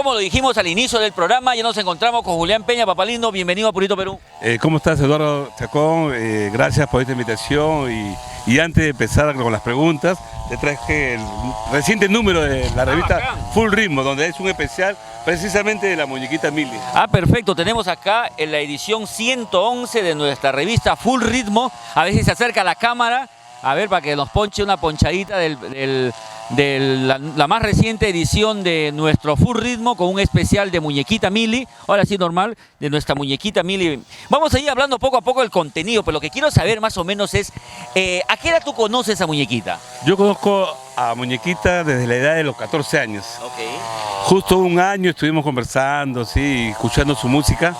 como lo dijimos al inicio del programa, ya nos encontramos con Julián Peña, papá lindo, bienvenido a Purito Perú. ¿Cómo estás, Eduardo Chacón? Gracias por esta invitación y antes de empezar con las preguntas, te traje el reciente número de la revista Full Ritmo, donde es un especial precisamente de la muñequita Mili. Ah, perfecto, tenemos acá en la edición 111 de nuestra revista Full Ritmo. A ver si se acerca la cámara, a ver, para que nos ponche una ponchadita de la más reciente edición de nuestro Full Ritmo con un especial de muñequita Mili, ahora sí normal, de nuestra muñequita Mili. Vamos a ir hablando poco a poco del contenido, pero lo que quiero saber más o menos es, ¿a qué edad tú conoces a muñequita? Yo conozco a muñequita desde la edad de los 14 años. Okay. Justo un año estuvimos conversando, sí, escuchando su música.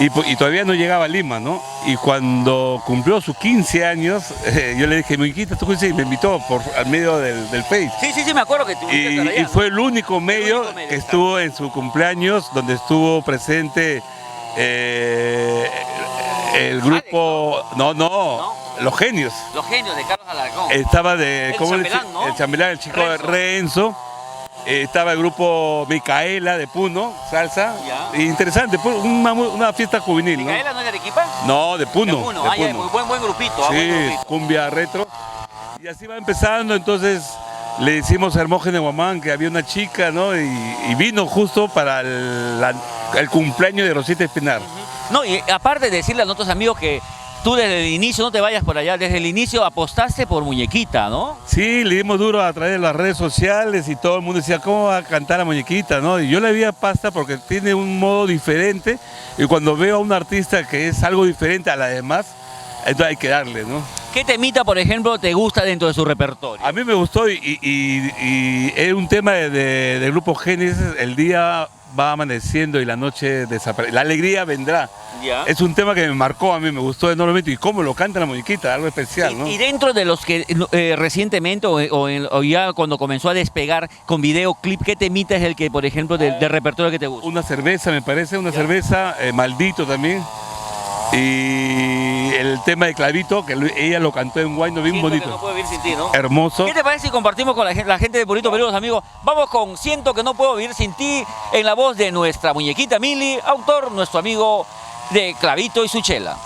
Y todavía no llegaba a Lima, ¿no? Y cuando cumplió sus 15 años, yo le dije, muñequita, ¿tú conoces? Y me invitó al medio del Face. Sí, me acuerdo que tú y fue el único medio que estuvo en su cumpleaños, donde estuvo presente el grupo... Alex, ¿No? Los Genios. Los Genios de Carlos Alarcón. Estaba de... El ¿cómo chambelán, ¿no? El chambelán, el chico Renzo. De Renzo. Estaba el grupo Micaela de Puno, salsa. Ya. Interesante, una fiesta juvenil. ¿Micaela no es de Arequipa? No, de Puno. De Puno. Ya, buen grupito. Sí, buen grupito. Cumbia retro. Y así va empezando, entonces le decimos a Hermógenes Guamán que había una chica, ¿no? Y vino justo para el cumpleaños de Rosita Espinar. No, y aparte de decirle a nuestros amigos que tú desde el inicio, no te vayas por allá, desde el inicio apostaste por muñequita, ¿no? Sí, le dimos duro a través de las redes sociales y todo el mundo decía, ¿cómo va a cantar a muñequita? ¿No? Y yo le había pasta porque tiene un modo diferente y cuando veo a un artista que es algo diferente a la demás, entonces hay que darle, ¿no? ¿Qué temita, por ejemplo, te gusta dentro de su repertorio? A mí me gustó y es un tema del grupo Génesis, el día va amaneciendo y la noche desaparece, la alegría vendrá. Ya. Es un tema que me marcó, a mí me gustó enormemente y cómo lo canta la muñequita, algo especial, ¿no? Y dentro de los que recientemente o ya cuando comenzó a despegar con videoclip, ¿qué temita es el que, por ejemplo, del repertorio que te gusta? Una cerveza, me parece, una cerveza, Maldito también. Y el tema de Clavito, que ella lo cantó en Guayno, bien bonito. Que no puedo vivir sin ti, ¿no? Hermoso. ¿Qué te parece si compartimos con la gente de Purito Perú, los amigos? Vamos con Siento que no puedo vivir sin ti, en la voz de nuestra muñequita Mili, autor, nuestro amigo de Clavito y su chela.